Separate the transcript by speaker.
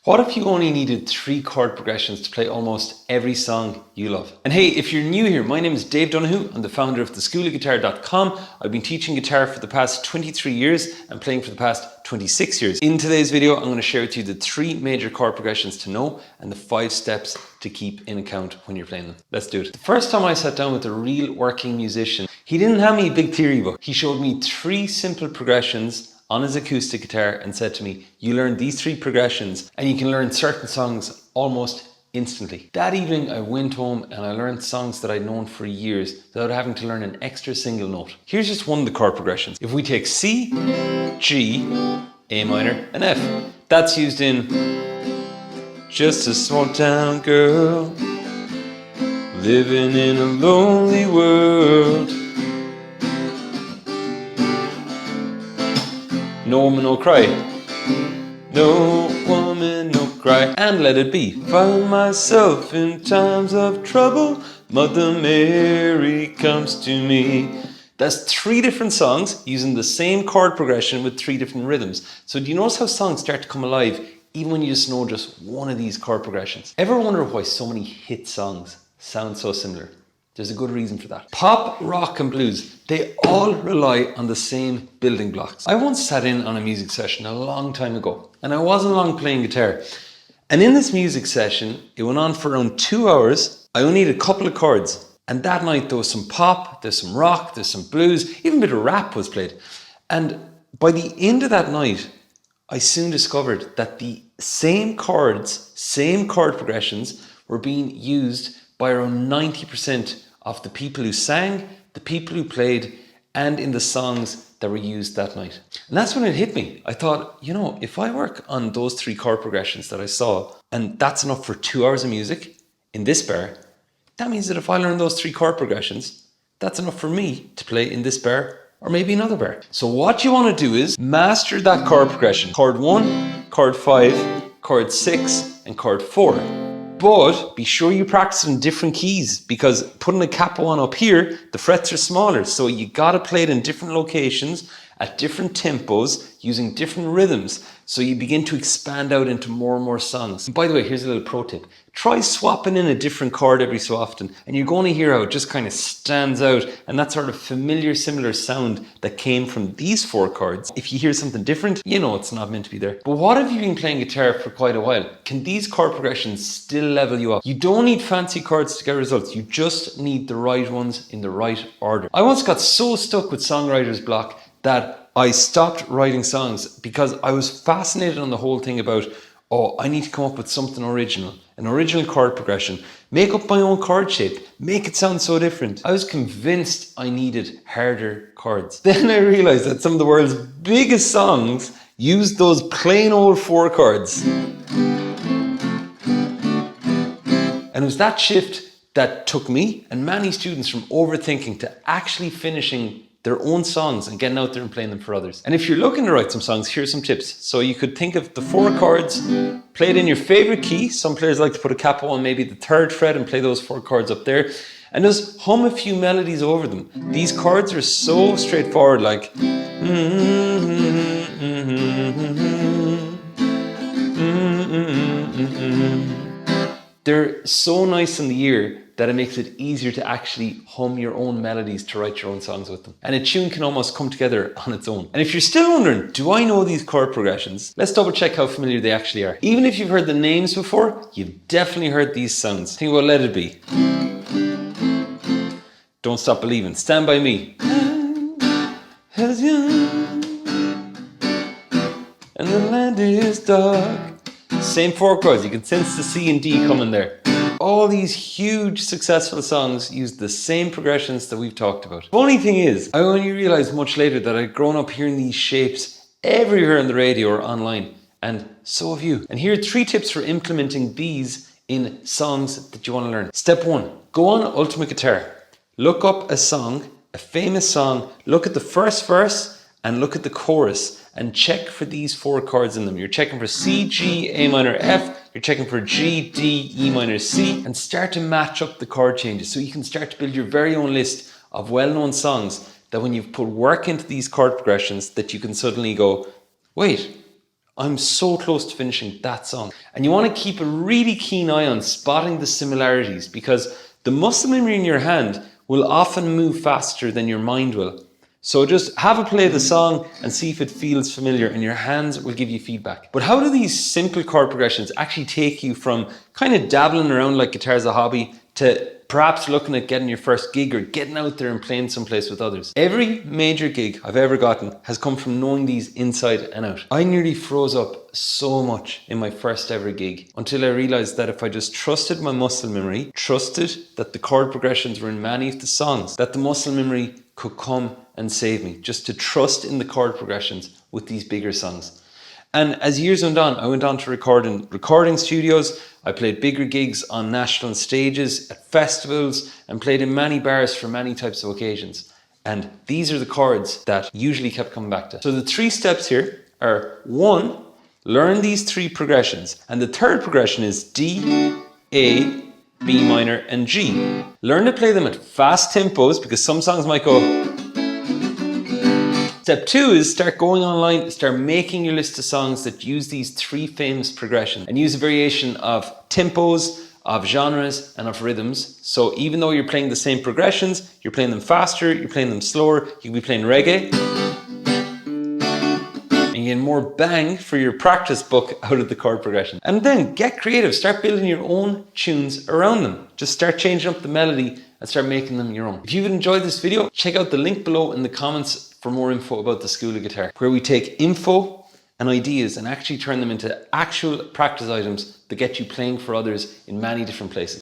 Speaker 1: What if you only needed 3 chord progressions to play almost every song you love? And hey, if you're new here, my name is Dave Donoghue. I'm the founder of theschoolofguitar.com. I've been teaching guitar for the past 23 years and playing for the past 26 years. In today's video, I'm going to share with you the 3 major chord progressions to know and the 5 steps to keep in account when you're playing them. Let's do it. The first time I sat down with a real working musician, he didn't have me a big theory book. He showed me 3 simple progressions on his acoustic guitar and said to me, you learn these 3 progressions and you can learn certain songs almost instantly. That evening I went home and I learned songs that I'd known for years without having to learn an extra single note. Here's just one of the chord progressions. If we take C, G, A minor and F, that's used in just a small town girl living in a lonely world. No woman, no cry. No woman, no cry. And let it be. Find myself in times of trouble. Mother Mary comes to me. That's 3 different songs using the same chord progression with 3 different rhythms. So do you notice how songs start to come alive even when you just know just one of these chord progressions? Ever wonder why so many hit songs sound so similar? There's a good reason for that. Pop, rock and blues, they all rely on the same building blocks. I once sat in on a music session a long time ago and I wasn't long playing guitar. And in this music session, it went on for around 2 hours. I only needed a couple of chords. And that night there was some pop, there's some rock, there's some blues, even a bit of rap was played. And by the end of that night, I soon discovered that the same chords, same chord progressions were being used by around 90% of the people who sang, the people who played, and in the songs that were used that night. And that's when it hit me. I thought, you know, if I work on those 3 chord progressions that I saw, and that's enough for 2 hours of music in this bar, that means that if I learn those 3 chord progressions, that's enough for me to play in this bar or maybe another bar. So what you want to do is master that chord progression. Chord 1, chord 5, chord 6, and chord 4. But be sure you practice in different keys, because putting a capo on up here, the frets are smaller. So you got to play it in different locations at different tempos using different rhythms. So you begin to expand out into more and more songs. And by the way, here's a little pro tip. Try swapping in a different chord every so often and you're going to hear how it just kind of stands out, and that sort of familiar, similar sound that came from these 4 chords. If you hear something different, you know it's not meant to be there. But what if you've been playing guitar for quite a while? Can these chord progressions still level you up? You don't need fancy chords to get results. You just need the right ones in the right order. I once got so stuck with songwriter's block that I stopped writing songs because I was fascinated on the whole thing about, oh, I need to come up with something original, an original chord progression, make up my own chord shape, make it sound so different. I was convinced I needed harder chords. Then I realized that some of the world's biggest songs used those plain old 4 chords. And it was that shift that took me and many students from overthinking to actually finishing their own songs and getting out there and playing them for others. And if you're looking to write some songs, here's some tips. So you could think of the 4 chords, play it in your favorite key. Some players like to put a capo on maybe the 3rd fret and play those 4 chords up there, and just hum a few melodies over them. These chords are so straightforward, like they're so nice in the ear that it makes it easier to actually hum your own melodies to write your own songs with them. And a tune can almost come together on its own. And if you're still wondering, do I know these chord progressions? Let's double check how familiar they actually are. Even if you've heard the names before, you've definitely heard these sounds. Think about Let It Be. Don't Stop Believin'. Stand By Me. As young and the land is dark. Same 4 chords. You can sense the C and D coming there. All these huge successful songs use the same progressions that we've talked about. Funny thing is, I only realized much later that I'd grown up hearing these shapes everywhere on the radio or online, and so have you. And here are 3 tips for implementing these in songs that you want to learn. Step 1, go on Ultimate Guitar. Look up a song, a famous song, look at the first verse and look at the chorus and check for these 4 chords in them. You're checking for C, G, A minor, F, you're checking for G, D, E minor, C, and start to match up the chord changes so you can start to build your very own list of well-known songs that when you've put work into these chord progressions that you can suddenly go, wait, I'm so close to finishing that song. And you want to keep a really keen eye on spotting the similarities, because the muscle memory in your hand will often move faster than your mind will. So just have a play of the song and see if it feels familiar, and your hands will give you feedback. But how do these simple chord progressions actually take you from kind of dabbling around like guitar as a hobby to perhaps looking at getting your first gig or getting out there and playing someplace with others? Every major gig I've ever gotten has come from knowing these inside and out. I nearly froze up so much in my first ever gig until I realized that if I just trusted my muscle memory, trusted that the chord progressions were in many of the songs, that the muscle memory could come and save me. Just to trust in the chord progressions with these bigger songs. And as years went on, I went on to record in recording studios. I played bigger gigs on national stages, at festivals, and played in many bars for many types of occasions. And these are the chords that usually kept coming back to. So the 3 steps here are: 1, learn these 3 progressions. And the third progression is D, A, B minor, and G. Learn to play them at fast tempos, because some songs might go. Step 2 is start going online, start making your list of songs that use these 3 famous progressions, and use a variation of tempos, of genres, and of rhythms. So even though you're playing the same progressions, you're playing them faster, you're playing them slower, you can be playing reggae, and you get more bang for your practice book out of the chord progression. And then get creative, start building your own tunes around them. Just start changing up the melody and start making them your own. If you've enjoyed this video, check out the link below in the comments for more info about the School of Guitar, where we take info and ideas and actually turn them into actual practice items that get you playing for others in many different places.